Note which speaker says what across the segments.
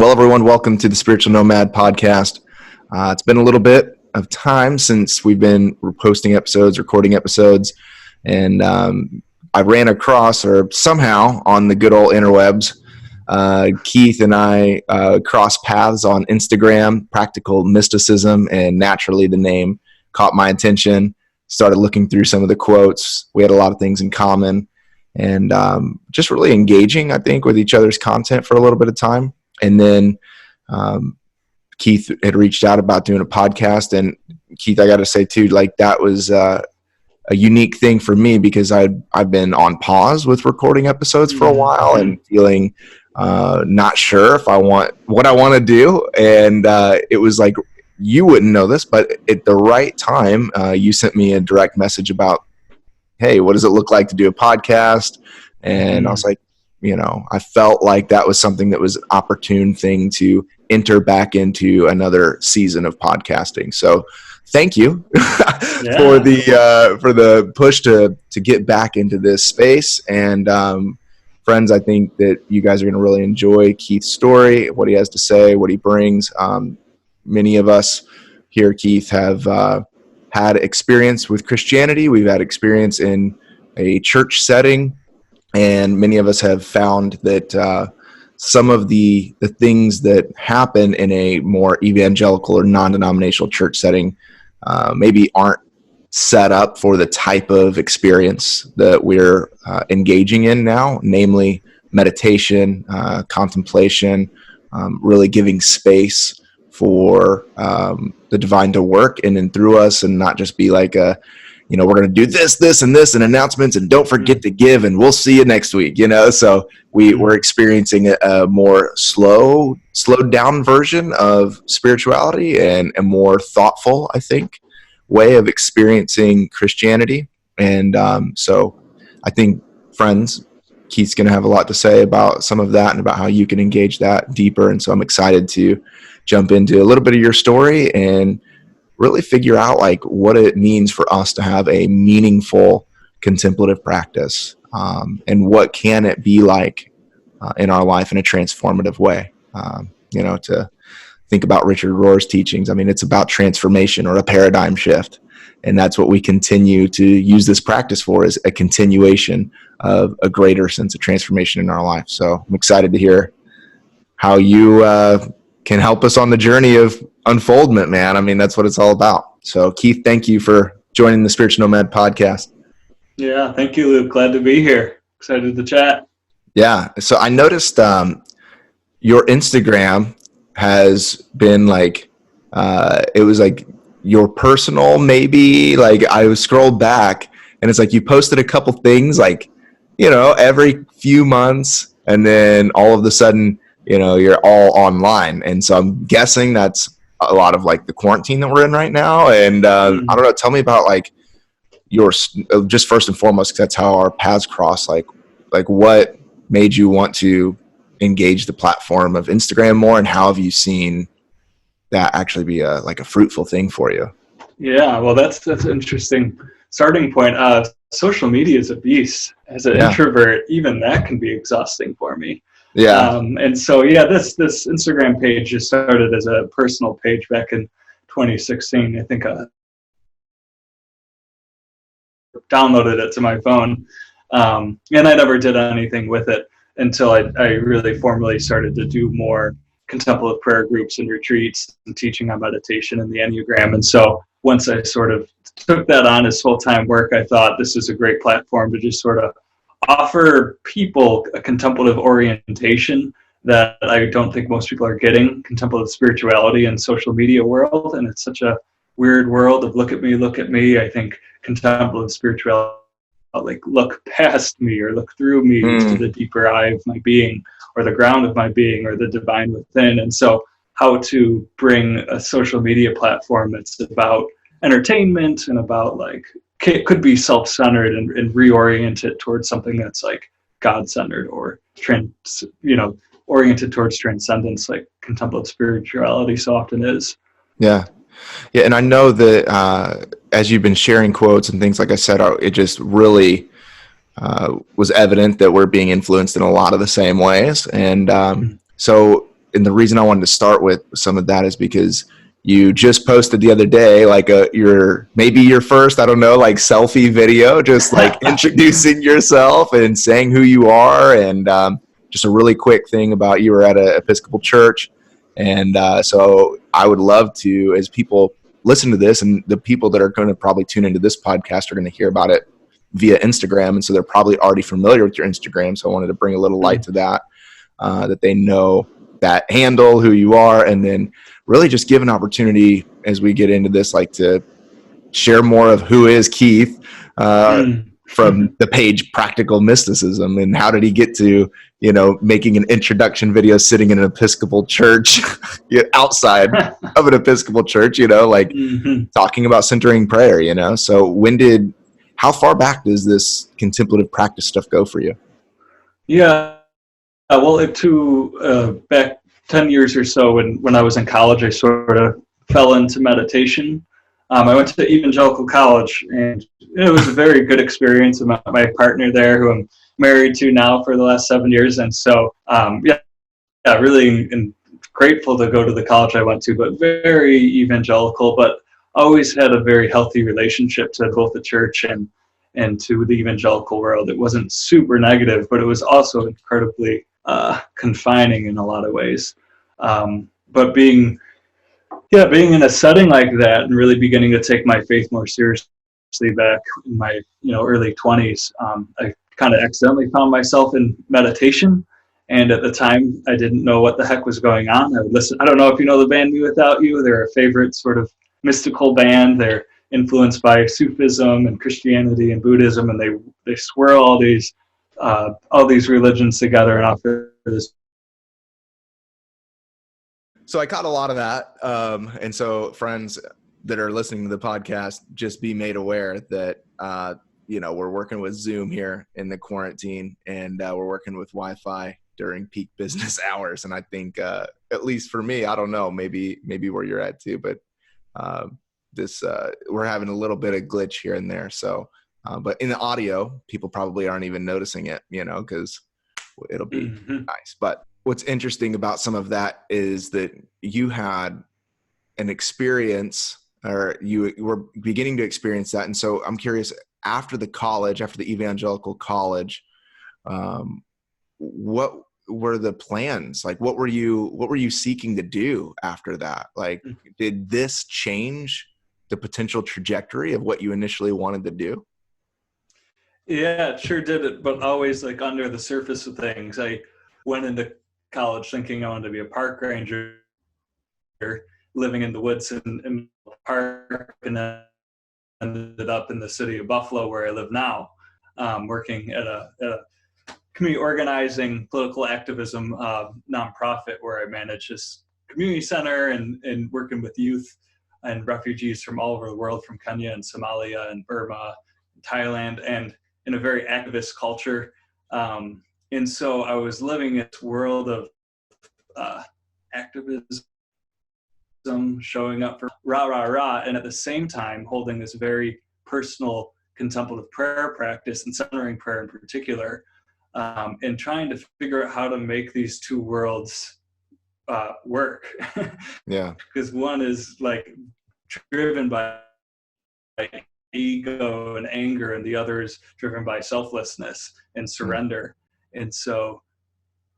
Speaker 1: Well, everyone, welcome to the Spiritual Nomad podcast. It's been a little bit of time since we've been posting episodes, recording episodes, and I ran across, or somehow on the good old interwebs, Keith and I crossed paths on Instagram, Practical Mysticism, and naturally the name caught my attention. Started looking through some of the quotes. We had a lot of things in common, and just really engaging, I think, with each other's content for a little bit of time. And then Keith had reached out about doing a podcast. And Keith, I got to say too, like that was a unique thing for me because I've been on pause with recording episodes for a while and feeling not sure if I want what I want to do. And it was like, you wouldn't know this, but at the right time, you sent me a direct message about, hey, what does it look like to do a podcast? And I was like, I felt like that was something that was an opportune thing to enter back into another season of podcasting. So thank you for the push to get back into this space. And friends, I think that you guys are going to really enjoy Keith's story, what he has to say, what he brings. Many of us here, Keith, have had experience with Christianity. We've had experience in a church setting. And many of us have found that some of the things that happen in a more evangelical or non-denominational church setting maybe aren't set up for the type of experience that we're engaging in now, namely meditation, contemplation, really giving space for the divine to work in and through us, and not just be like we're going to do this, and this, and announcements, and don't forget to give, and we'll see you next week, So we're experiencing a more slowed down version of spirituality and a more thoughtful, I think, way of experiencing Christianity. And so I think, friends, Keith's going to have a lot to say about some of that and about how you can engage that deeper. And so I'm excited to jump into a little bit of your story and really figure out like what it means for us to have a meaningful contemplative practice, and what can it be like in our life in a transformative way. To think about Richard Rohr's teachings. I mean, it's about transformation or a paradigm shift. And that's what we continue to use this practice for, is a continuation of a greater sense of transformation in our life. So I'm excited to hear how you can help us on the journey of unfoldment, man. I mean, that's what it's all about. So Keith, thank you for joining the Spiritual Nomad podcast.
Speaker 2: Yeah, thank you, Luke. Glad to be here. Excited to chat.
Speaker 1: Yeah. So I noticed your Instagram has been like, it was like your personal, maybe, like I scrolled back and it's like you posted a couple things like, every few months, and then all of a sudden, you're all online. And so I'm guessing that's a lot of like the quarantine that we're in right now. And I don't know, tell me about like yours, just first and foremost, because that's how our paths cross. Like what made you want to engage the platform of Instagram more, and how have you seen that actually be a fruitful thing for you?
Speaker 2: Yeah, well, that's an interesting starting point. Social media is a beast. As an introvert, even that can be exhausting for me.
Speaker 1: Yeah.
Speaker 2: And so, this Instagram page just started as a personal page back in 2016. I think I downloaded it to my phone, and I never did anything with it until I really formally started to do more contemplative prayer groups and retreats and teaching on meditation and the Enneagram. And so once I sort of took that on as full-time work, I thought this is a great platform to just sort of offer people a contemplative orientation that I don't think most people are getting, contemplative spirituality in social media world. And it's such a weird world of look at me. I think contemplative spirituality, like look past me or look through me to the deeper eye of my being, or the ground of my being, or the divine within. And so how to bring a social media platform that's about entertainment and about like, it could be self-centered, and reorient it towards something that's like God-centered or oriented towards transcendence, like contemplative spirituality so often is.
Speaker 1: Yeah. And I know that as you've been sharing quotes and things, like I said, it just really was evident that we're being influenced in a lot of the same ways. And so and the reason I wanted to start with some of that is because you just posted the other day, like maybe your first, I don't know, like selfie video, just like introducing yourself and saying who you are, and just a really quick thing about you were at an Episcopal church. And so I would love to, as people listen to this, and the people that are going to probably tune into this podcast are going to hear about it via Instagram, and so they're probably already familiar with your Instagram. So I wanted to bring a little light to that, that they know that handle, who you are, and then really just give an opportunity as we get into this, like to share more of who is Keith from the page Practical Mysticism, and how did he get to, making an introduction video sitting in an Episcopal church outside of an Episcopal church, talking about centering prayer, So how far back does this contemplative practice stuff go for you?
Speaker 2: Yeah. Well, back 10 years or so when I was in college, I sort of fell into meditation. I went to evangelical college, and it was a very good experience with my partner there, who I'm married to now for the last 7 years. And so, really grateful to go to the college I went to, but very evangelical, but always had a very healthy relationship to both the church and to the evangelical world. It wasn't super negative, but it was also incredibly confining in a lot of ways. But being in a setting like that and really beginning to take my faith more seriously back in my early 20s, I kind of accidentally found myself in meditation. And at the time, I didn't know what the heck was going on. I would listen. I don't know if you know the band Me Without You. They're a favorite sort of mystical band. They're influenced by Sufism and Christianity and Buddhism, and they swirl all these religions together and offer this.
Speaker 1: So I caught a lot of that, and so friends that are listening to the podcast, just be made aware that we're working with Zoom here in the quarantine, and we're working with Wi-Fi during peak business hours. And I think, at least for me, I don't know, maybe where you're at too, but we're having a little bit of glitch here and there. So, but in the audio, people probably aren't even noticing it, because it'll be nice. But what's interesting about some of that is that you had an experience, or you were beginning to experience that. And so I'm curious, after the evangelical college, what were the plans? Like, what were you seeking to do after that? Like, did this change the potential trajectory of what you initially wanted to do?
Speaker 2: Yeah, it sure did it, but always like under the surface of things. I went into college thinking I wanted to be a park ranger, living in the woods in the park, and then ended up in the city of Buffalo, where I live now, working at a community organizing, political activism nonprofit, where I manage this community center and working with youth and refugees from all over the world, from Kenya and Somalia and Burma, Thailand, and in a very activist culture. And so I was living in this world of activism, showing up for rah, rah, rah, and at the same time holding this very personal contemplative prayer practice, and centering prayer in particular, and trying to figure out how to make these two worlds work.
Speaker 1: Yeah.
Speaker 2: Because one is like driven by ego and anger, and the other is driven by selflessness and surrender. And so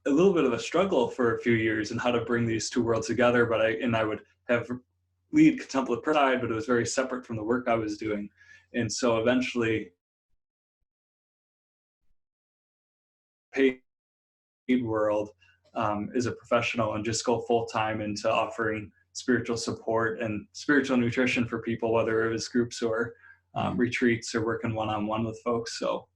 Speaker 2: a little bit of a struggle for a few years in how to bring these two worlds together, but I would have lead contemplative prayer, but it was very separate from the work I was doing. And so eventually paid world as a professional, and just go full time into offering spiritual support and spiritual nutrition for people, whether it was groups or retreats or working one-on-one with folks. So,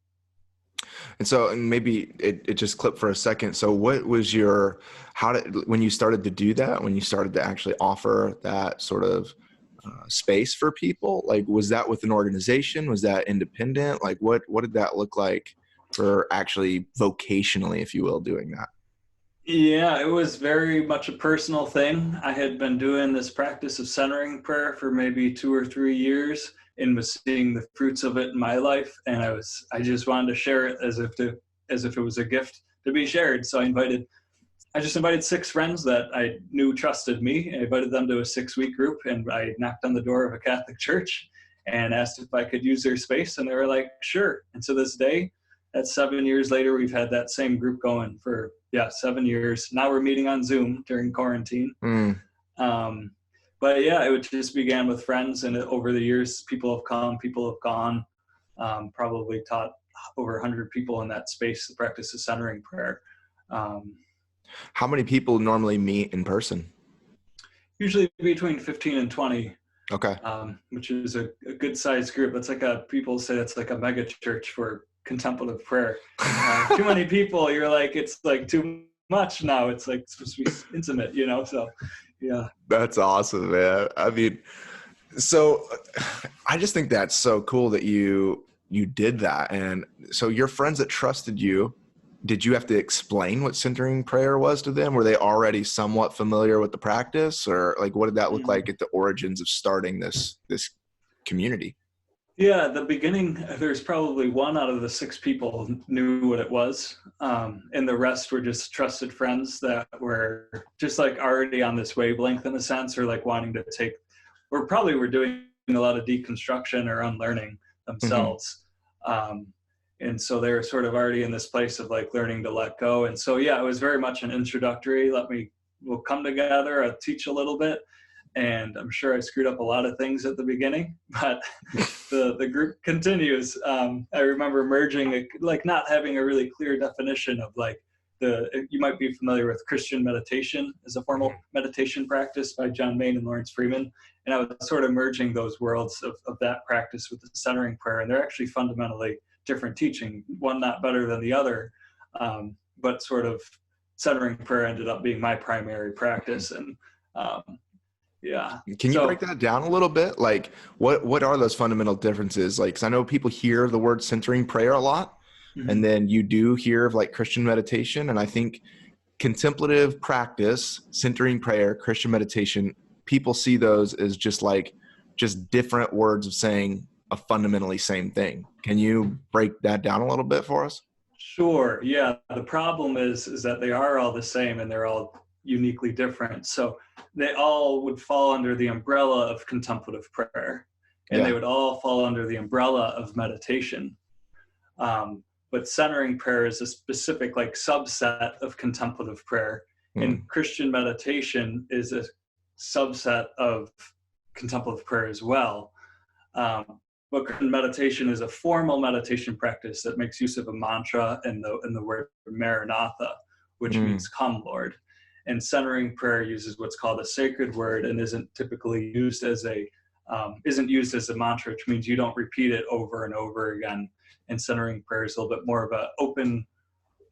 Speaker 1: and maybe it just clipped for a second. So what was when you started to do that, when you started to actually offer that sort of space for people, like, was that with an organization? Was that independent? Like, what did that look like for actually vocationally, if you will, doing that?
Speaker 2: Yeah, it was very much a personal thing. I had been doing this practice of centering prayer for maybe 2 or 3 years, and was seeing the fruits of it in my life. And I just wanted to share it as if it was a gift to be shared. So I invited I just invited 6 friends that I knew trusted me. I invited them to a 6-week group, and I knocked on the door of a Catholic church and asked if I could use their space, and they were like, sure. And to this day, that's 7 years later, we've had that same group going for 7 years. Now we're meeting on Zoom during quarantine. But yeah, it just began with friends, and over the years, people have come, people have gone. Probably taught over 100 people in that space the practice of centering prayer.
Speaker 1: How many people normally meet in person?
Speaker 2: Usually between 15 and 20.
Speaker 1: Okay.
Speaker 2: Which is a good sized group. It's like people say it's like a mega church for contemplative prayer. Too many people, you're like, it's like too much now. It's like supposed to be intimate, so yeah.
Speaker 1: That's awesome, man. I mean, so I just think that's so cool that you did that. And so your friends that trusted you, did you have to explain what centering prayer was to them? Were they already somewhat familiar with the practice, or like, what did that look like at the origins of starting this community?
Speaker 2: Yeah, at the beginning, there's probably 1 out of the 6 people who knew what it was. And the rest were just trusted friends that were just like already on this wavelength in a sense, or like wanting to or probably were doing a lot of deconstruction or unlearning themselves. And so they were sort of already in this place of like learning to let go. And so, yeah, it was very much an introductory, we'll come together, I'll teach a little bit. And I'm sure I screwed up a lot of things at the beginning, but the group continues. I remember merging, not having a really clear definition of you might be familiar with Christian meditation as a formal meditation practice by John Main and Lawrence Freeman. And I was sort of merging those worlds of that practice with the centering prayer. And they're actually fundamentally different teaching, one not better than the other, but sort of centering prayer ended up being my primary practice. And yeah.
Speaker 1: Can you break that down a little bit? Like, what are those fundamental differences? Like, 'cause I know people hear the word centering prayer a lot, and then you do hear of like Christian meditation. And I think contemplative practice, centering prayer, Christian meditation, people see those as just different words of saying a fundamentally same thing. Can you break that down a little bit for us?
Speaker 2: Sure. Yeah. The problem is that they are all the same and they're all uniquely different. So they all would fall under the umbrella of contemplative prayer, and they would all fall under the umbrella of meditation. But centering prayer is a specific subset of contemplative prayer, and Christian meditation is a subset of contemplative prayer as well. But Christian meditation is a formal meditation practice that makes use of a mantra and the word Maranatha, which means "Come, Lord." And centering prayer uses what's called a sacred word and isn't typically used as a mantra, which means you don't repeat it over and over again. And centering prayer is a little bit more of an open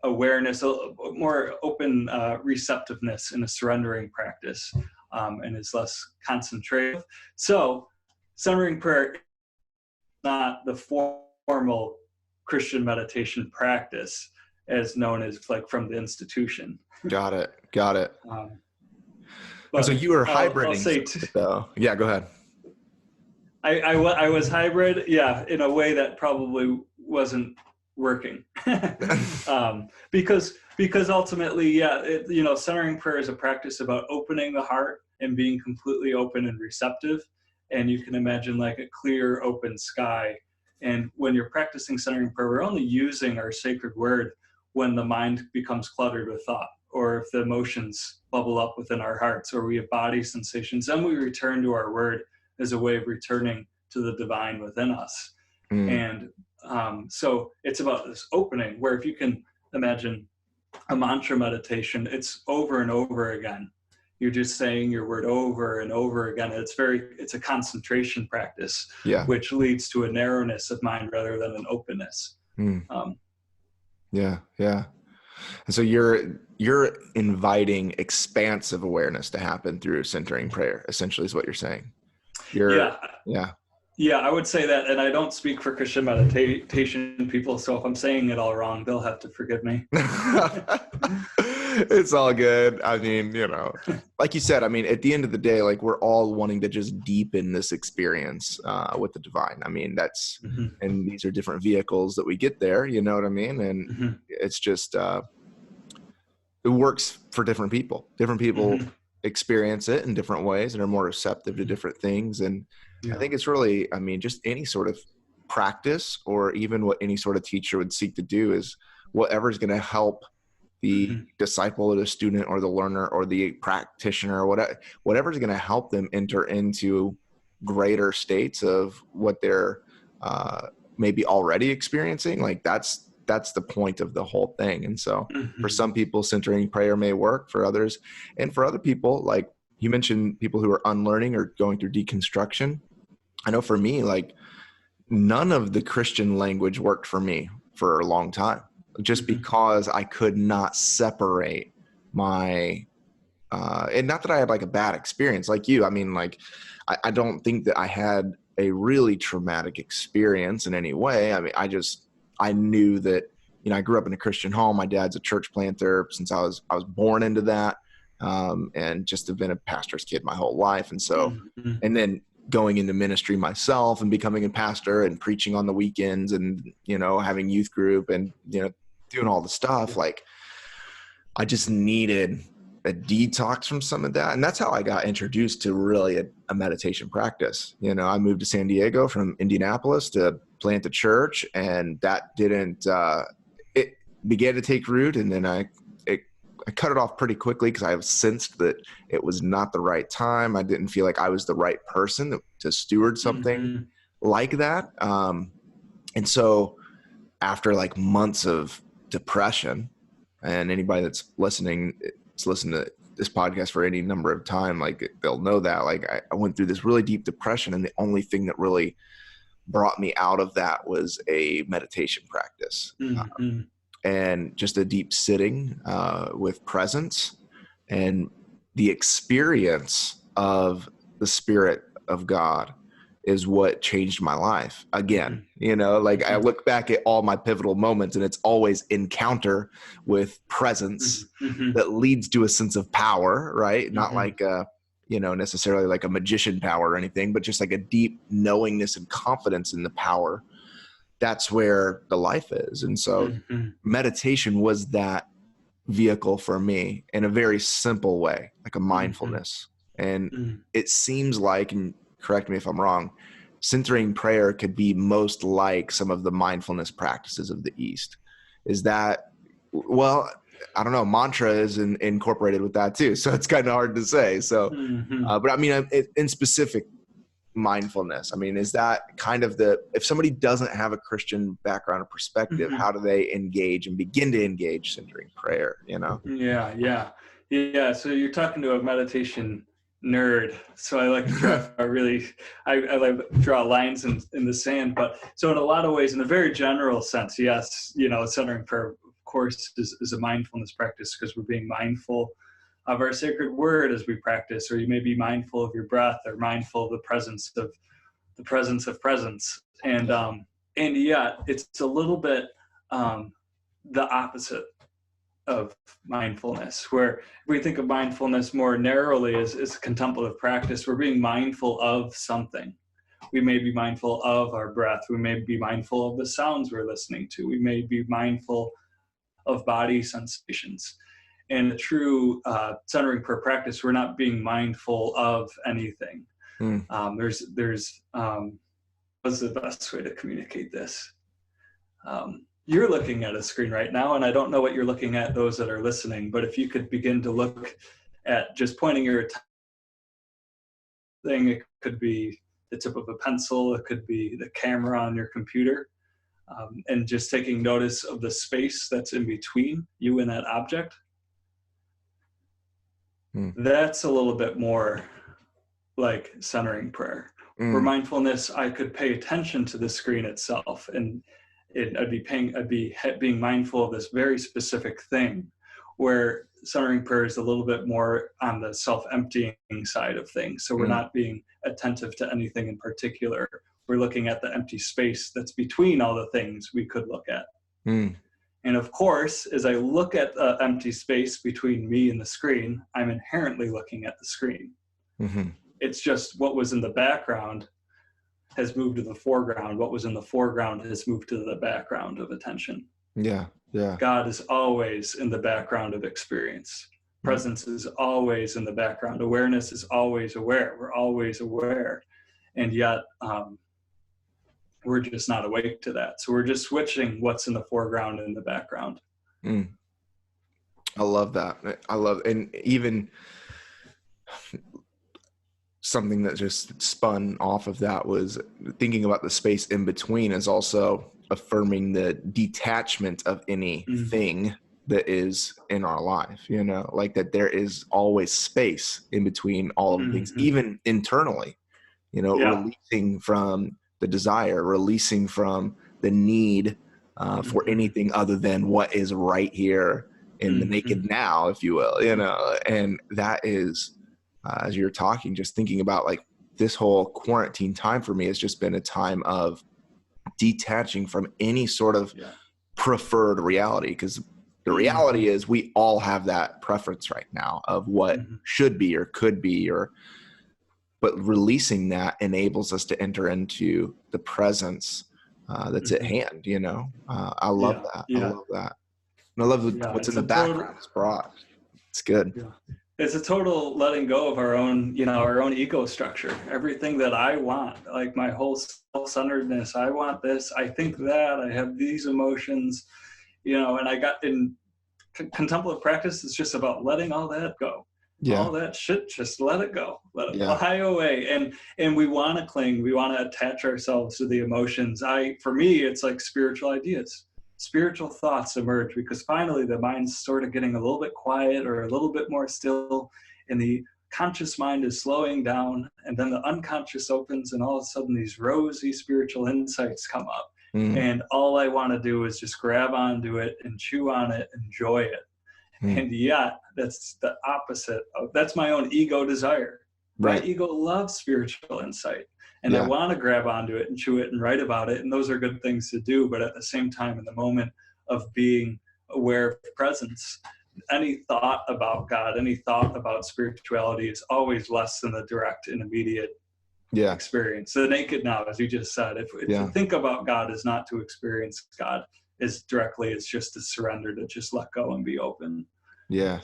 Speaker 2: awareness, more open receptiveness in a surrendering practice, and is less concentrated. So centering prayer is not the formal Christian meditation practice as known as from the institution. Got it.
Speaker 1: But so you were hybriding though. Yeah, go ahead.
Speaker 2: I was hybrid, in a way that probably wasn't working. Because ultimately, centering prayer is a practice about opening the heart and being completely open and receptive. And you can imagine a clear, open sky. And when you're practicing centering prayer, we're only using our sacred word when the mind becomes cluttered with thought, or if the emotions bubble up within our hearts, or we have body sensations, then we return to our word as a way of returning to the divine within us. And so it's about this opening, where if you can imagine a mantra meditation, it's over and over again. You're just saying your word over and over again. It's a concentration practice, which leads to a narrowness of mind rather than an openness.
Speaker 1: Yeah. And so you're inviting expansive awareness to happen through centering prayer, essentially, is what you're saying.
Speaker 2: Yeah, I would say that, and I don't speak for Christian meditation people, so if I'm saying it all wrong, they'll have to forgive me.
Speaker 1: It's all good. I mean, like you said, at the end of the day, we're all wanting to just deepen this experience with the divine. That's, and these are different vehicles that we get there, you know what I mean? And it's just, it works for different people. Different people experience it in different ways and are more receptive to different things. And I think it's really, I mean, just any sort of practice, or even what any sort of teacher would seek to do, is whatever's going to help the disciple or the student or the learner or the practitioner or whatever's going to help them enter into greater states of what they're maybe already experiencing. Like that's the point of the whole thing. And so for some people, centering prayer may work. For others, and for other people, like you mentioned, people who are unlearning or going through deconstruction. I know for me, like none of the Christian language worked for me for a long time, just because I could not separate my, and not that I had like a bad experience like you. I mean, like, I don't think that I had a really traumatic experience in any way. I mean, I knew that, you know, I grew up in a Christian home. My dad's a church planter since I was born into that. And just have been a pastor's kid my whole life. And so, and then going into ministry myself and becoming a pastor and preaching on the weekends and, you know, having youth group and, you know, doing all the stuff, like I just needed a detox from some of that. And that's how I got introduced to really a meditation practice. You know, I moved to San Diego from Indianapolis to plant a church, and that didn't, it began to take root. And then I cut it off pretty quickly because I sensed that it was not the right time. I didn't feel like I was the right person to steward something like that. And so after like months of depression, and anybody that's listening to this podcast for any number of time, like they'll know that, like I went through this really deep depression, and the only thing that really brought me out of that was a meditation practice. And just a deep sitting with presence, and the experience of the Spirit of God is what changed my life. Again, you know, like I look back at all my pivotal moments, and it's always encounter with presence that leads to a sense of power, right? Not like you know, necessarily like a magician power or anything, but just like a deep knowingness and confidence in the power. That's where the life is. And so meditation was that vehicle for me in a very simple way, like a mindfulness. And it seems like, and correct me if I'm wrong, centering prayer could be most like some of the mindfulness practices of the East. Is that, well, I don't know, mantra is incorporated with that too. So it's kind of hard to say. So, but I mean, in specific, mindfulness, I mean, is that kind of if somebody doesn't have a Christian background or perspective, how do they engage and begin to engage centering prayer, you know?
Speaker 2: Yeah. So you're talking to a meditation nerd. So I like to draw I like to draw lines in the sand. But so in a lot of ways, in a very general sense, yes, you know, centering prayer, of course, is a mindfulness practice, because we're being mindful of our sacred word as we practice, or you may be mindful of your breath, or mindful of the presence of presence. And yet it's a little bit the opposite of mindfulness, where we think of mindfulness more narrowly as contemplative practice. We're being mindful of something. We may be mindful of our breath. We may be mindful of the sounds we're listening to. We may be mindful of body sensations. In a true centering prayer practice, we're not being mindful of anything. What's the best way to communicate this? You're looking at a screen right now, and I don't know what you're looking at, those that are listening, but if you could begin to look at just pointing your thing, it could be the tip of a pencil, it could be the camera on your computer, and just taking notice of the space that's in between you and that object. That's a little bit more like centering prayer. For mindfulness, I could pay attention to the screen itself, and I'd be being mindful of this very specific thing, where centering prayer is a little bit more on the self-emptying side of things. So we're not being attentive to anything in particular. We're looking at the empty space that's between all the things we could look at. And of course, as I look at the empty space between me and the screen, I'm inherently looking at the screen. It's just what was in the background has moved to the foreground. What was in the foreground has moved to the background of attention.
Speaker 1: Yeah. Yeah.
Speaker 2: God is always in the background of experience. Presence is always in the background. Awareness is always aware. We're always aware. And yet, we're just not awake to that. So we're just switching what's in the foreground and the background.
Speaker 1: Mm. I love that. And even something that just spun off of that was thinking about the space in between is also affirming the detachment of anything that is in our life, like that there is always space in between all of the things, even internally, releasing from the desire, releasing from the need for anything other than what is right here in the naked now, if you will, and that is, as you're talking, just thinking about like this whole quarantine time for me has just been a time of detaching from any sort of preferred reality. Because the reality is we all have that preference right now of what should be or could be, but releasing that enables us to enter into the presence that's at hand, I love that. I love that. And I love what's in the background is brought. It's good.
Speaker 2: Yeah. It's a total letting go of our own, our own ego structure. Everything that I want, like my whole self-centeredness, I want this, I think that, I have these emotions, and I got in contemplative practice is just about letting all that go. Yeah. All that shit, just let it go. Let it fly away. And we want to cling. We want to attach ourselves to the emotions. For me, it's like spiritual ideas. Spiritual thoughts emerge because finally the mind's sort of getting a little bit quiet or a little bit more still, and the conscious mind is slowing down, and then the unconscious opens, and all of a sudden these rosy spiritual insights come up. And all I want to do is just grab onto it and chew on it, enjoy it. And yet that's the opposite of, that's my own ego desire. Right. My ego loves spiritual insight, and I want to grab onto it and chew it and write about it. And those are good things to do. But at the same time, in the moment of being aware of presence, any thought about God, any thought about spirituality is always less than the direct and immediate experience. The naked now, as you just said, if to think about God is not to experience God as directly, it's just to surrender, to just let go and be open.
Speaker 1: Yeah.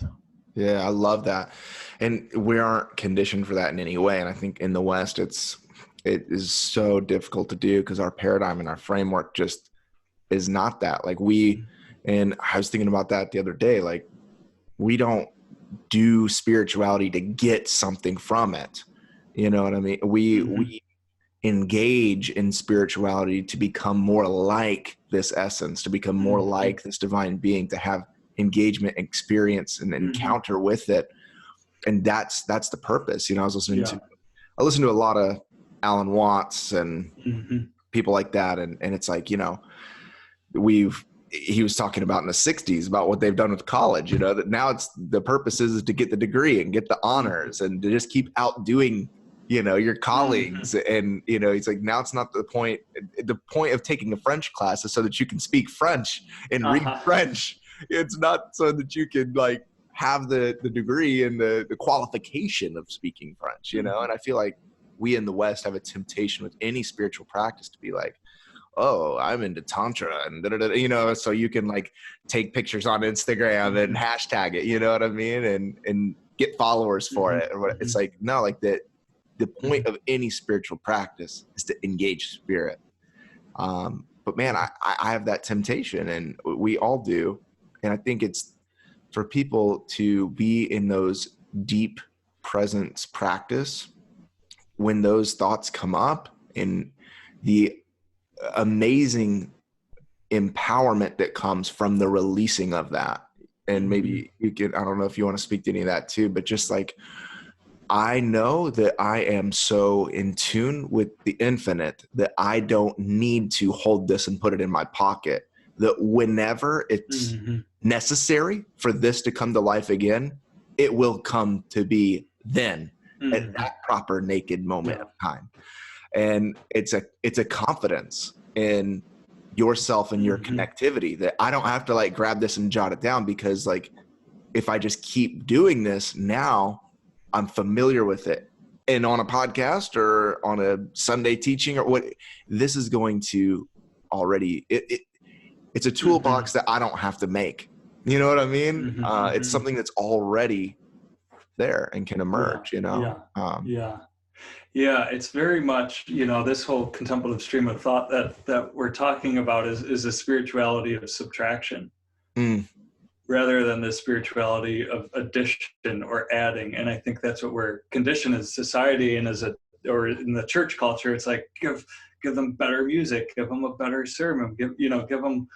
Speaker 1: Yeah, I love that. And we aren't conditioned for that in any way. And I think in the West, it is so difficult to do because our paradigm and our framework just is not that. Like and I was thinking about that the other day, like we don't do spirituality to get something from it. You know what I mean? We engage in spirituality to become more like this essence, to become more like this divine being, to have engagement, experience, and encounter with it. And that's the purpose. I was listening I listen to a lot of Alan Watts and people like that. And it's like, he was talking about in the 60s about what they've done with college, that now it's the purpose is to get the degree and get the honors and to just keep outdoing, your colleagues. And, it's like, now it's not the point of taking a French class is so that you can speak French and read French. It's not so that you can like have the degree and the qualification of speaking French, And I feel like we in the West have a temptation with any spiritual practice to be like, oh, I'm into Tantra and so you can like take pictures on Instagram and hashtag it, you know what I mean? And get followers for it. It's like, no, like the point of any spiritual practice is to engage spirit. But man, I have that temptation, and we all do. And I think it's for people to be in those deep presence practice when those thoughts come up, and the amazing empowerment that comes from the releasing of that. And maybe you can, I don't know if you want to speak to any of that too, but just like, I know that I am so in tune with the infinite that I don't need to hold this and put it in my pocket, that whenever it's necessary for this to come to life again, it will come to be then at that proper naked moment of time. And it's a confidence in yourself and your connectivity that I don't have to like grab this and jot it down, because like if I just keep doing this now, I'm familiar with it. And on a podcast or on a Sunday teaching or what, this is going to already, It's a toolbox that I don't have to make. You know what I mean? It's something that's already there and can emerge,
Speaker 2: Yeah, it's very much, this whole contemplative stream of thought that we're talking about is a spirituality of subtraction rather than the spirituality of addition or adding. And I think that's what we're conditioned as society and or in the church culture. It's like, give them better music, give them a better sermon, give them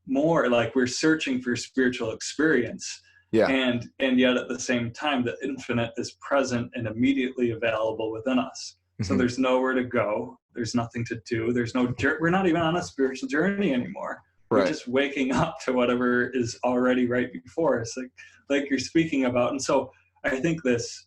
Speaker 2: more. Like, we're searching for spiritual experience.
Speaker 1: Yeah.
Speaker 2: And yet at the same time, the infinite is present and immediately available within us. So there's nowhere to go. There's nothing to do. We're not even on a spiritual journey anymore. Right. We're just waking up to whatever is already right before us, like you're speaking about. And so I think this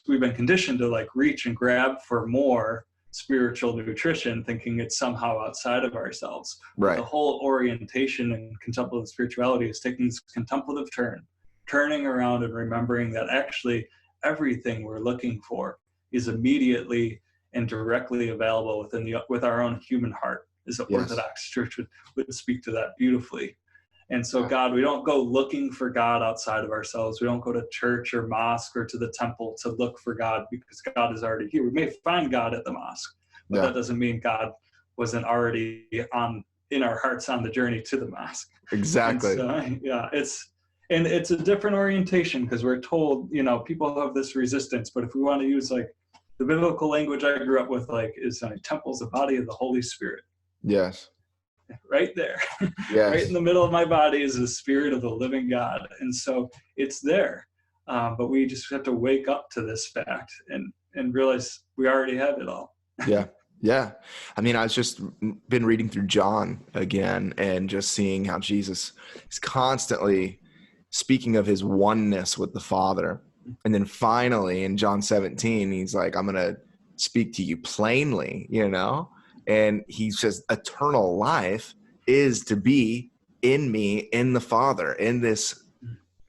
Speaker 2: we've been conditioned to like reach and grab for more spiritual nutrition, thinking it's somehow outside of ourselves.
Speaker 1: Right.
Speaker 2: The whole orientation in contemplative spirituality is taking this contemplative turning around and remembering that actually everything we're looking for is immediately and directly available with our own human heart, as the Orthodox Church would speak to that beautifully. And so God, we don't go looking for God outside of ourselves. We don't go to church or mosque or to the temple to look for God, because God is already here. We may find God at the mosque, but that doesn't mean God wasn't already in our hearts on the journey to the mosque.
Speaker 1: Exactly.
Speaker 2: And it's a different orientation, because we're told, people have this resistance. But if we want to use like the biblical language I grew up with, like, is temple's the body of the Holy Spirit.
Speaker 1: Yes.
Speaker 2: Right there.
Speaker 1: Yes.
Speaker 2: Right in the middle of my body is the Spirit of the living God. And so it's there. But we just have to wake up to this fact and realize we already have it all.
Speaker 1: Yeah. Yeah. I mean, I've just been reading through John again and just seeing how Jesus is constantly speaking of his oneness with the Father. And then finally in John 17, he's like, I'm going to speak to you plainly, and he says eternal life is to be in me, in the Father, in this,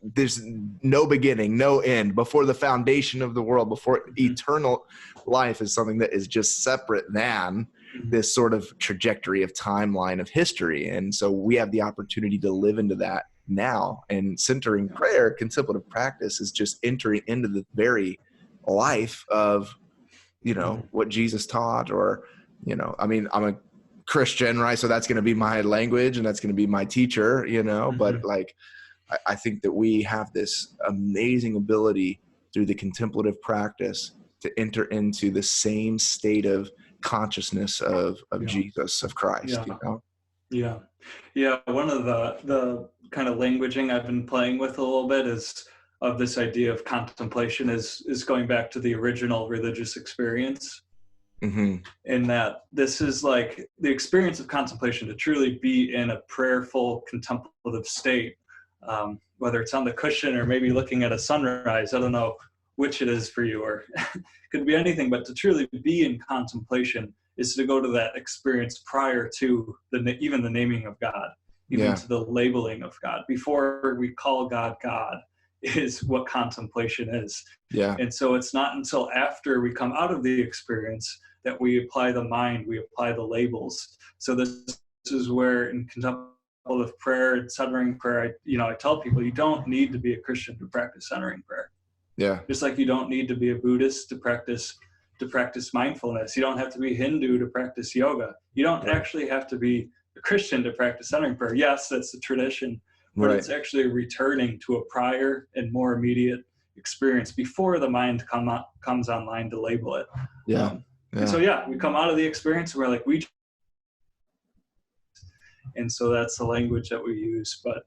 Speaker 1: there's no beginning, no end, before the foundation of the world, before eternal life is something that is just separate than this sort of trajectory of timeline of history. And so we have the opportunity to live into that now, and centering prayer, contemplative practice, is just entering into the very life of, what Jesus taught, or, I mean, I'm a Christian, right? So that's going to be my language and that's going to be my teacher, but like, I think that we have this amazing ability through the contemplative practice to enter into the same state of consciousness of Jesus, of Christ,
Speaker 2: Yeah. One of the kind of languaging I've been playing with a little bit is of this idea of contemplation is going back to the original religious experience. In that this is like the experience of contemplation, to truly be in a prayerful, contemplative state, whether it's on the cushion or maybe looking at a sunrise. I don't know which it is for you, or could be anything, but to truly be in contemplation is to go to that experience prior to even the naming of God, even to the labeling of God. Before we call God God is what contemplation is. Yeah. And so it's not until after we come out of the experience that we apply the mind, we apply the labels. So this is where in contemplative prayer and centering prayer, I tell people you don't need to be a Christian to practice centering prayer. Yeah. Just like you don't need to be a Buddhist to practice mindfulness. You don't have to be Hindu to practice yoga. You don't actually have to be a Christian to practice centering prayer. Yes, that's the tradition, but it's actually returning to a prior and more immediate experience before the mind comes online to label it. And so we come out of the experience and we're like, and so that's the language that we use. But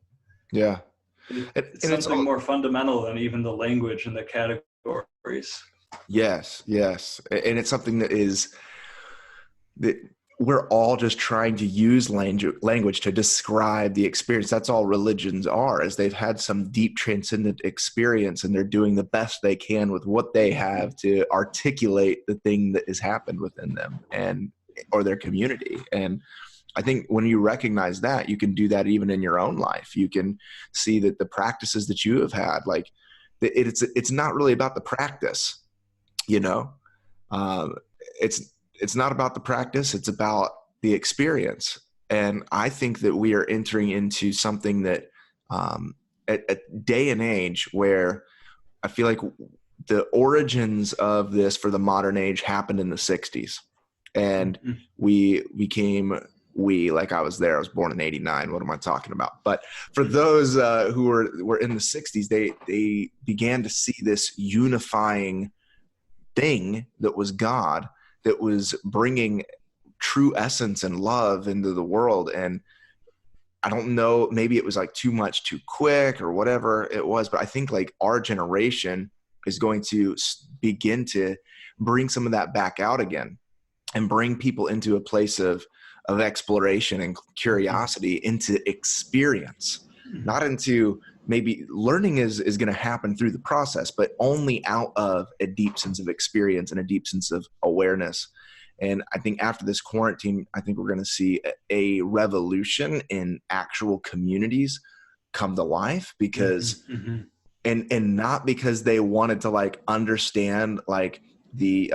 Speaker 2: it's something more fundamental than even the language and the categories.
Speaker 1: Yes. And it's something that we're all just trying to use language to describe the experience. That's all religions are, is they've had some deep transcendent experience and they're doing the best they can with what they have to articulate the thing that has happened within them or their community. And I think when you recognize that, you can do that even in your own life. You can see that the practices that you have had, like it's not really about the practice, it's not about the practice. It's about the experience. And I think that we are entering into something that at a day and age where I feel like the origins of this for the modern age happened in the 60s. And like I was there, I was born in 89. What am I talking about? But for those who were in the 60s, they began to see this unifying thing that was God, that was bringing true essence and love into the world. And I don't know, maybe it was like too much too quick or whatever it was, but I think like our generation is going to begin to bring some of that back out again and bring people into a place of exploration and curiosity, into experience, not into maybe learning is going to happen through the process, but only out of a deep sense of experience and a deep sense of awareness. And I think after this quarantine, I think we're going to see a revolution in actual communities come to life, because and not because they wanted to like understand like the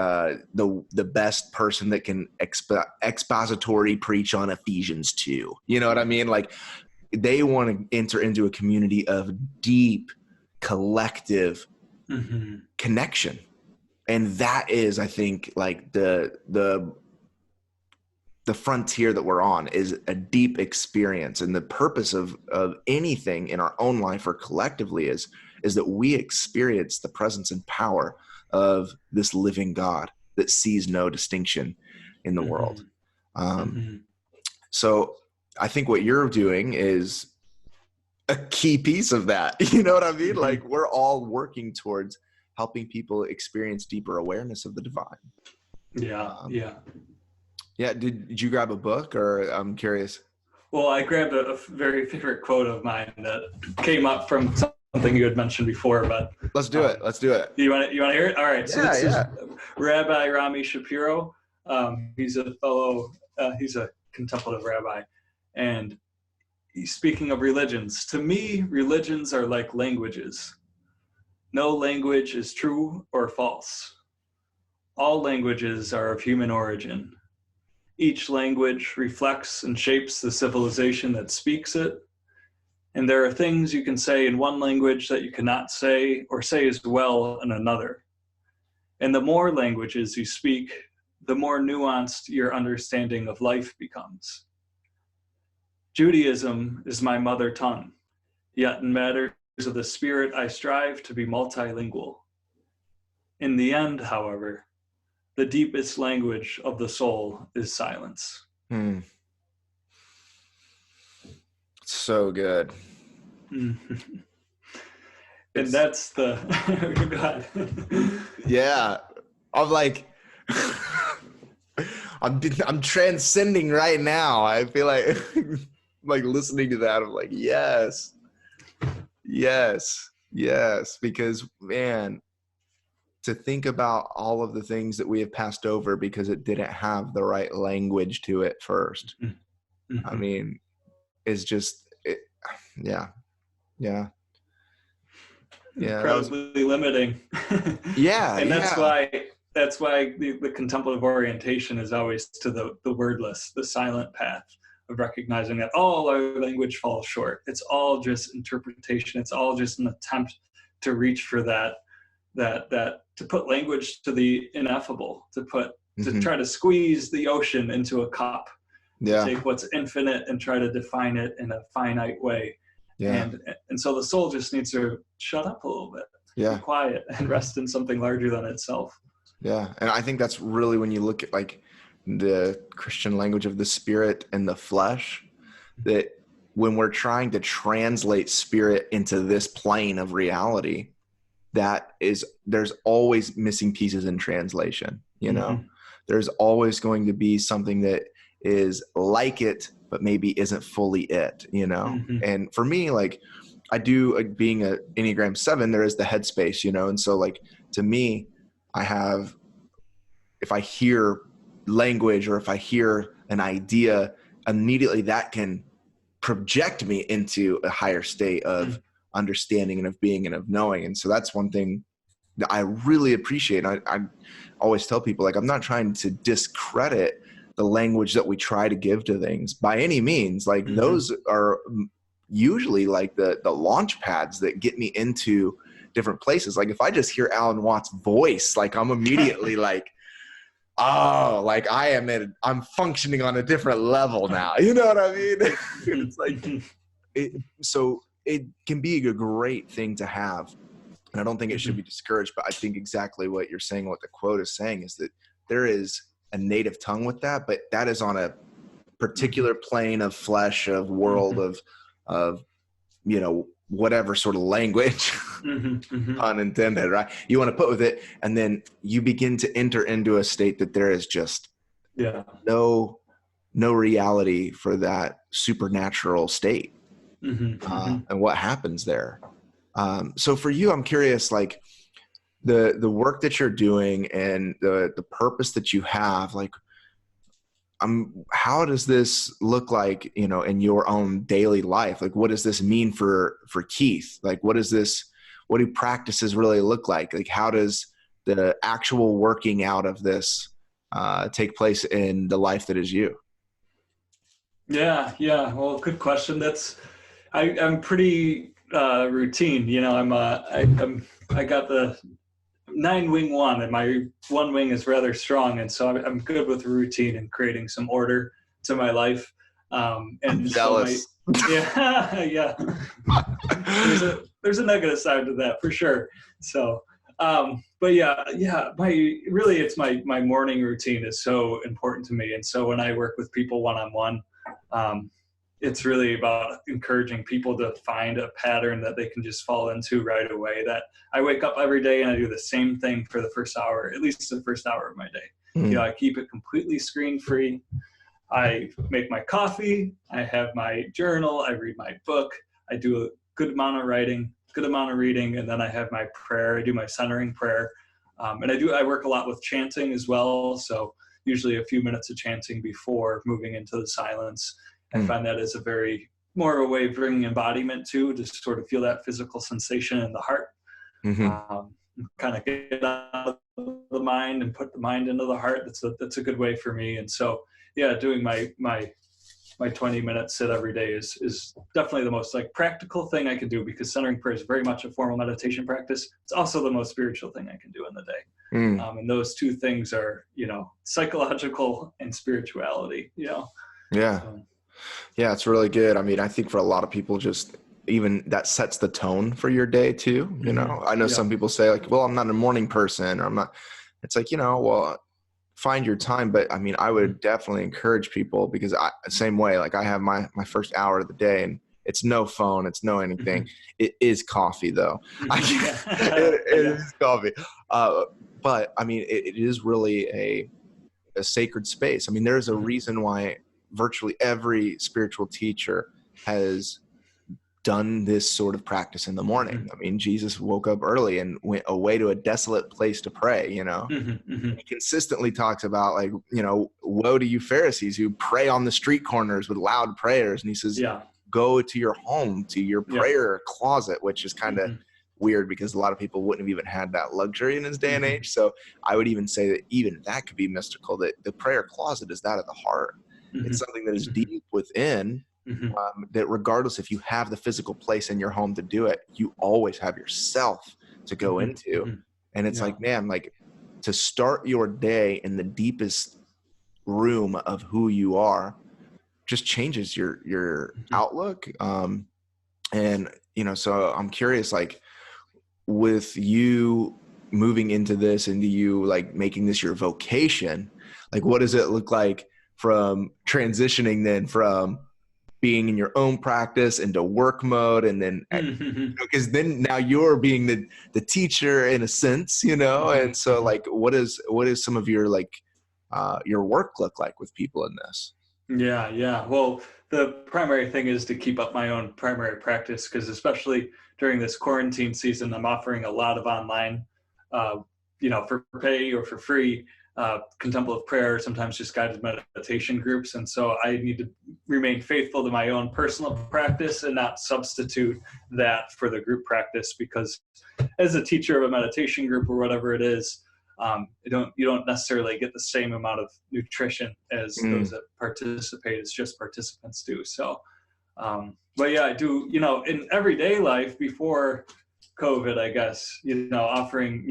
Speaker 1: best person that can expository preach on Ephesians 2. You know what I mean? Like they want to enter into a community of deep collective connection. And that is, I think, like the frontier that we're on, is a deep experience. And the purpose of anything in our own life or collectively is that we experience the presence and power of this living God that sees no distinction in the world. So I think what you're doing is a key piece of that. You know what I mean? Like we're all working towards helping people experience deeper awareness of the divine. Yeah. Did you grab a book, or I'm curious?
Speaker 2: Well, I grabbed a very favorite quote of mine that came up from something you had mentioned before, but
Speaker 1: let's do it.
Speaker 2: You want to hear it? All right. So this is Rabbi Rami Shapiro. He's a fellow, he's a contemplative rabbi, and he's speaking of religions. To me, religions are like languages. No language is true or false. All languages are of human origin. Each language reflects and shapes the civilization that speaks it. And there are things you can say in one language that you cannot say or say as well in another. And the more languages you speak, the more nuanced your understanding of life becomes. Judaism is my mother tongue, yet in matters of the spirit I strive to be multilingual. In the end, however, the deepest language of the soul is silence.
Speaker 1: So good.
Speaker 2: And that's the God.
Speaker 1: Yeah. I'm like I'm transcending right now. I feel like like listening to that, I'm like, yes, because man, to think about all of the things that we have passed over because it didn't have the right language to it first. I mean, it's just,
Speaker 2: incredibly limiting. And that's why the contemplative orientation is always to the wordless, the silent path of recognizing that all our language falls short. It's all just interpretation. It's all just an attempt to reach for that to put language to the ineffable, to try to squeeze the ocean into a cup, to take what's infinite and try to define it in a finite way. And so the soul just needs to shut up a little bit, be quiet, and rest in something larger than itself.
Speaker 1: Yeah. And I think that's really, when you look at like the Christian language of the spirit and the flesh, that when we're trying to translate spirit into this plane of reality, there's always missing pieces in translation. You know, there's always going to be something that is like it, but maybe isn't fully it, you know? And for me, like I do, being a Enneagram 7, there is the headspace, you know? And so like, to me, if I hear language or if I hear an idea, immediately that can project me into a higher state of understanding and of being and of knowing. And so that's one thing that I really appreciate. I always tell people, like, I'm not trying to discredit the language that we try to give to things by any means. Like those are usually like the launch pads that get me into different places. Like if I just hear Alan Watts' voice, like I'm immediately like, oh, like I'm functioning on a different level now. You know what I mean? It's like, so it can be a great thing to have. And I don't think it should be discouraged, but I think exactly what you're saying, what the quote is saying, is that there is a native tongue with that, but that is on a particular plane of flesh, of world, of, you know, whatever sort of language, pun intended, right? You want to put with it. And then you begin to enter into a state that there is just no reality for that supernatural state. And what happens there. So for you, I'm curious, like the work that you're doing and the purpose that you have, like, how does this look like, you know, in your own daily life? Like, what does this mean for Keith? Like, what do practices really look like? Like, how does the actual working out of this take place in the life that is you?
Speaker 2: Yeah. Well, good question. I'm pretty routine. You know, I got the 9-wing one, and my one wing is rather strong, and so I'm good with routine and creating some order to my life. And
Speaker 1: I'm jealous.
Speaker 2: Yeah. There's a negative side to that for sure. So, but it's my morning routine is so important to me, and so when I work with people one-on-one, it's really about encouraging people to find a pattern that they can just fall into right away. That I wake up every day and I do the same thing for the first hour, at least the first hour of my day. You know, I keep it completely screen-free. I make my coffee. I have my journal. I read my book. I do a good amount of writing, good amount of reading, and then I have my prayer. I do my centering prayer. And I work a lot with chanting as well. So usually a few minutes of chanting before moving into the silence. I find that is more of a way of bringing embodiment to sort of feel that physical sensation in the heart. Kind of get out of the mind and put the mind into the heart. That's a good way for me. And so, yeah, doing my 20-minute sit every day is definitely the most like practical thing I can do, because centering prayer is very much a formal meditation practice. It's also the most spiritual thing I can do in the day. And those two things are, you know, psychological and spirituality, you know?
Speaker 1: Yeah.
Speaker 2: So,
Speaker 1: yeah, it's really good. I mean, I think for a lot of people, just even that sets the tone for your day too. You know, I know some people say like, well, I'm not a morning person, or I'm not. It's like, you know, well, find your time. But I mean, I would definitely encourage people, because same way, like I have my first hour of the day, and it's no phone, it's no anything. It is coffee though. It is coffee. But I mean, it is really a sacred space. I mean, there's a reason why virtually every spiritual teacher has done this sort of practice in the morning. I mean, Jesus woke up early and went away to a desolate place to pray, you know. He consistently talks about, like, you know, woe to you Pharisees who pray on the street corners with loud prayers. And he says, go to your home, to your prayer closet, which is kind of weird, because a lot of people wouldn't have even had that luxury in his day and age. So I would even say that even that could be mystical, that the prayer closet is that of the heart. It's something that is deep within, that regardless if you have the physical place in your home to do it, you always have yourself to go into. And it's like, man, like to start your day in the deepest room of who you are just changes your outlook. And, you know, so I'm curious, like with you moving into this and you like making this your vocation, like what does it look like from transitioning then from being in your own practice into work mode, and then because then now you're being the teacher in a sense, you know, and so like what is some of your like your work look like with people in this?
Speaker 2: Yeah. Well, the primary thing is to keep up my own primary practice, because especially during this quarantine season, I'm offering a lot of online, you know, for pay or for free, contemplative prayer, sometimes just guided meditation groups. And so I need to remain faithful to my own personal practice and not substitute that for the group practice, because as a teacher of a meditation group or whatever it is, You don't necessarily get the same amount of nutrition as those that participate as just participants do. So, but yeah, I do, in everyday life before COVID, I guess, offering,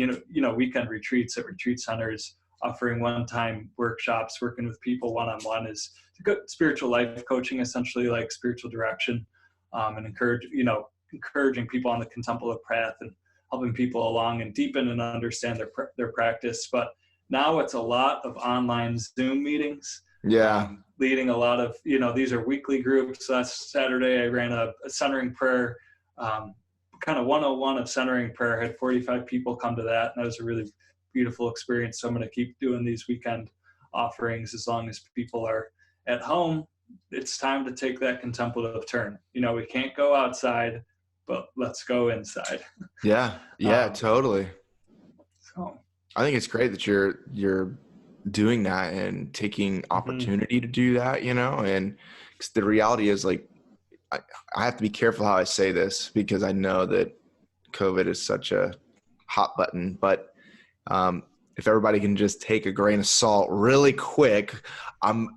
Speaker 2: weekend retreats at retreat centers, offering one-time workshops, working with people one-on-one is good spiritual life coaching, essentially like spiritual direction, and encouraging people on the contemplative path and helping people along and deepen and understand their practice. But now it's a lot of online Zoom meetings.
Speaker 1: Yeah.
Speaker 2: Leading a lot of, these are weekly groups. Last Saturday, I ran a centering prayer, kind of 101 of centering prayer. I had 45 people come to that, and that was a really beautiful experience. So I'm going to keep doing these weekend offerings as long as people are at home. It's time to take that contemplative turn. We can't go outside, but let's go inside.
Speaker 1: Yeah, totally.
Speaker 2: So
Speaker 1: I think it's great that you're doing that and taking opportunity to do that, and 'cause the reality is, like, I have to be careful how I say this because I know that COVID is such a hot button, but if everybody can just take a grain of salt really quick, I'm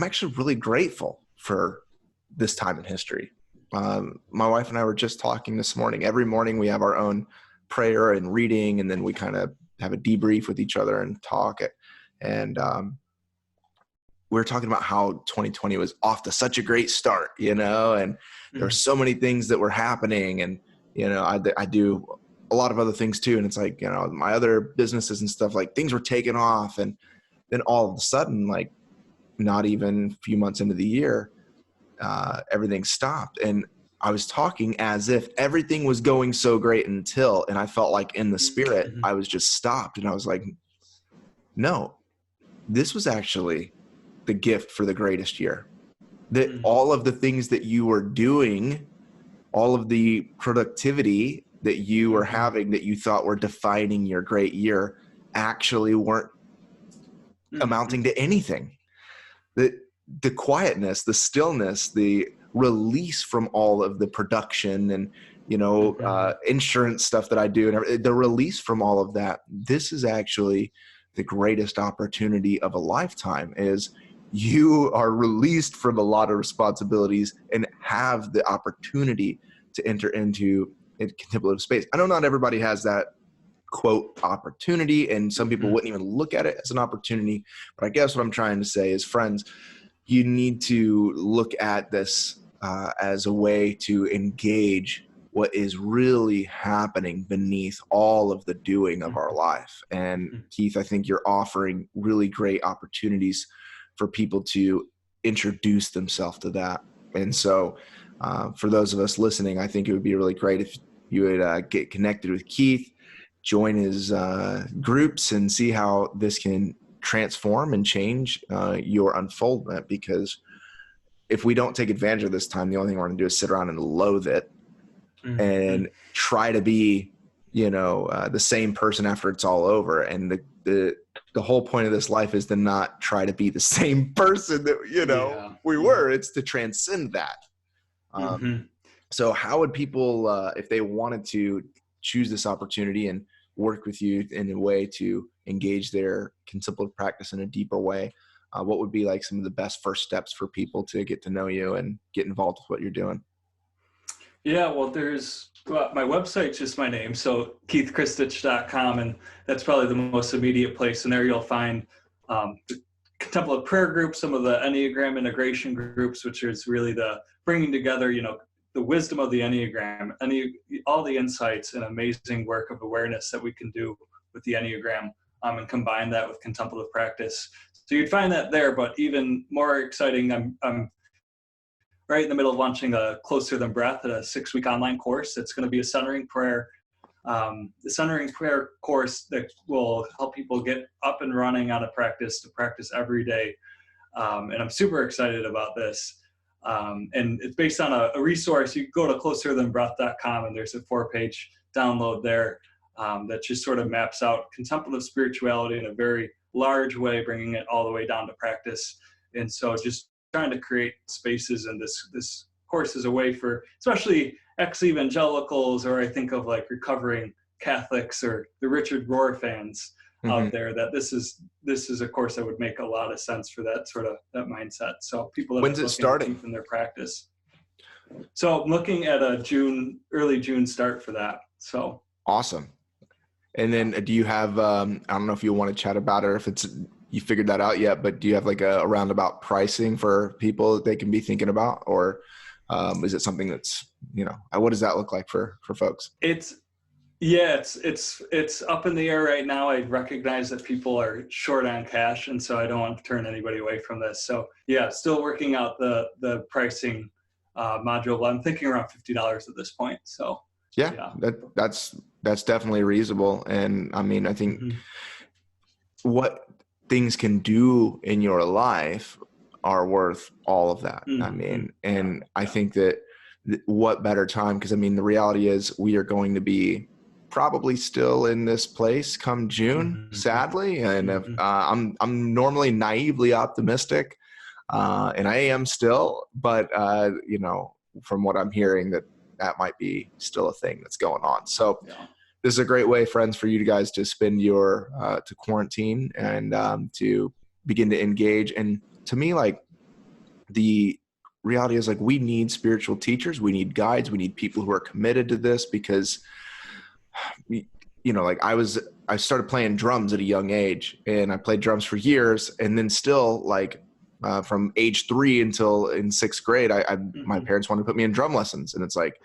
Speaker 1: actually really grateful for this time in history. My wife and I were just talking this morning. Every morning we have our own prayer and reading, and then we kind of have a debrief with each other and talk. And we were talking about how 2020 was off to such a great start, and there were so many things that were happening. And, I do a lot of other things too. And it's like, my other businesses and stuff, like, things were taking off. And then all of a sudden, like, not even a few months into the year, everything stopped. And I was talking as if everything was going so great until, and I felt like in the spirit, I was just stopped. And I was like, no, this was actually the gift for the greatest year. That all of the things that you were doing, all of the productivity that you were having that you thought were defining your great year actually weren't amounting to anything. The quietness, the stillness, the release from all of the production and, insurance stuff that I do, and the release from all of that, this is actually the greatest opportunity of a lifetime. Is you are released from a lot of responsibilities and have the opportunity to enter into a contemplative space. I know not everybody has that quote opportunity, and some people wouldn't even look at it as an opportunity. But I guess what I'm trying to say is, friends, you need to look at this as a way to engage what is really happening beneath all of the doing of our life. And Keith, I think you're offering really great opportunities for people to introduce themselves to that. And so for those of us listening, I think it would be really great if you would get connected with Keith, join his groups, and see how this can transform and change your unfoldment. Because if we don't take advantage of this time, the only thing we're going to do is sit around and loathe it and try to be, the same person after it's all over. And the whole point of this life is to not try to be the same person that, we were. It's to transcend that. So how would people, if they wanted to choose this opportunity and work with you in a way to engage their contemplative practice in a deeper way, what would be like some of the best first steps for people to get to know you and get involved with what you're doing?
Speaker 2: Yeah, well, my website's just my name, so keithkristich.com, and that's probably the most immediate place. And there you'll find the contemplative prayer group, some of the Enneagram integration groups, which is really the bringing together, the wisdom of the Enneagram, all the insights and amazing work of awareness that we can do with the Enneagram, and combine that with contemplative practice. So you'd find that there, but even more exciting, I'm right in the middle of launching a Closer Than Breath, a 6-week online course. It's going to be a centering prayer, the centering prayer course that will help people get up and running on a practice to practice every day. And I'm super excited about this. And it's based on a resource. You go to closerthanbreath.com, and there's a 4-page download there that just sort of maps out contemplative spirituality in a very large way, bringing it all the way down to practice. And so just trying to create spaces, and this course is a way for especially ex-evangelicals, or I think of like recovering Catholics or the Richard Rohr fans, out there, that this is a course that would make a lot of sense for that mindset. So people that
Speaker 1: When's
Speaker 2: are
Speaker 1: it
Speaker 2: looking
Speaker 1: starting?
Speaker 2: to deepen their practice. So I'm looking at a early June start for that. So
Speaker 1: awesome. And then do you have, I don't know if you want to chat about it or if you figured that out yet, but do you have like a roundabout pricing for people that they can be thinking about? Or is it something that's, what does that look like for folks?
Speaker 2: It's up in the air right now. I recognize that people are short on cash, and so I don't want to turn anybody away from this. So yeah, still working out the pricing module. But I'm thinking around $50 at this point. So
Speaker 1: yeah. That's definitely reasonable. And I mean, I think what things can do in your life are worth all of that. I mean, and I think that what better time? Because I mean, the reality is we are going to be probably still in this place come June, sadly. And I'm normally naively optimistic, and I am still, but from what I'm hearing, that might be still a thing that's going on. So this is a great way, friends, for you guys to spend your to quarantine and to begin to engage. And to me, like, the reality is, like, we need spiritual teachers, we need guides, we need people who are committed to this, because like I started playing drums at a young age, and I played drums for years, and then still, like, from age 3 until in 6th grade, my parents wanted to put me in drum lessons, and it's like,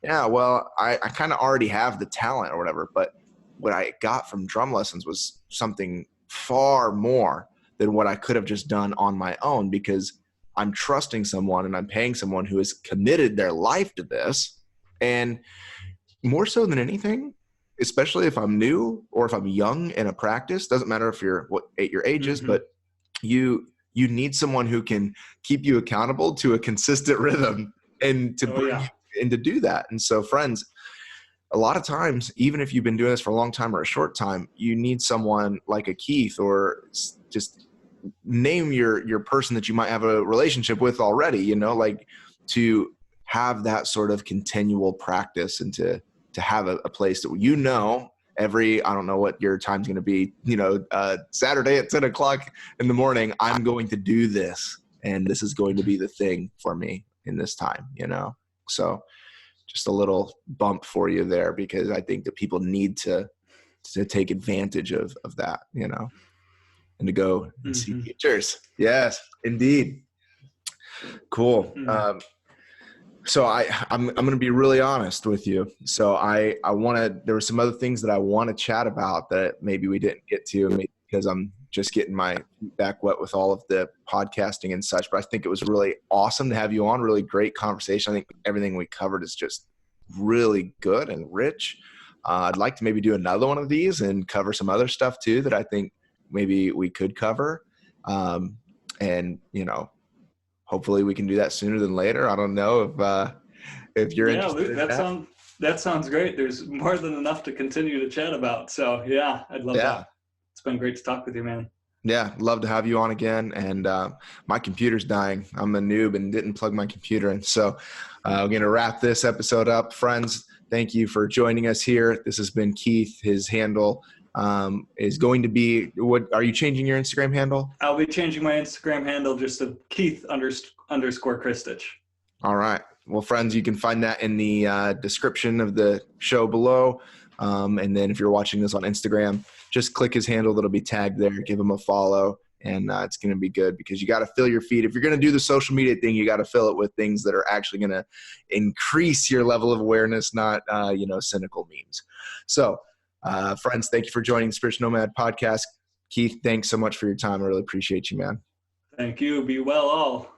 Speaker 1: yeah, well, I kind of already have the talent or whatever, but what I got from drum lessons was something far more than what I could have just done on my own, because I'm trusting someone and I'm paying someone who has committed their life to this. And more so than anything, especially if I'm new or if I'm young in a practice, doesn't matter if you're what your age is, but you need someone who can keep you accountable to a consistent rhythm and to bring you and to do that. And so, friends, a lot of times, even if you've been doing this for a long time or a short time, you need someone like a Keith, or just name your person that you might have a relationship with already, like, to have that sort of continual practice, and to have a place that, every, I don't know what your time's going to be, Saturday at 10 o'clock in the morning, I'm going to do this, and this is going to be the thing for me in this time, So just a little bump for you there, because I think that people need to take advantage of that, and to go and see teachers. Yes, indeed. Cool. So I'm going to be really honest with you. So there were some other things that I want to chat about that maybe we didn't get to, maybe because I'm just getting my feet back wet with all of the podcasting and such. But I think it was really awesome to have you on. Really great conversation. I think everything we covered is just really good and rich. I'd like to maybe do another one of these and cover some other stuff too that I think maybe we could cover. And hopefully we can do that sooner than later. I don't know if you're interested in that.
Speaker 2: That sounds great. There's more than enough to continue to chat about. So yeah, I'd love that. It's been great to talk with you, man.
Speaker 1: Yeah, love to have you on again. And my computer's dying. I'm a noob and didn't plug my computer in. So I'm going to wrap this episode up. Friends, thank you for joining us here. This has been Keith. His handle is going to be, what are you changing your Instagram handle?
Speaker 2: I'll be changing my Instagram handle just to Keith _ Kristich.
Speaker 1: All right. Well, friends, you can find that in the description of the show below. And then if you're watching this on Instagram, just click his handle that'll be tagged there. Give him a follow, and it's going to be good, because you got to fill your feed. If you're going to do the social media thing, you got to fill it with things that are actually going to increase your level of awareness, not cynical memes. So, friends, thank you for joining the Spiritual Nomad podcast. Keith, thanks so much for your time. I really appreciate you, man.
Speaker 2: Thank you. Be well all.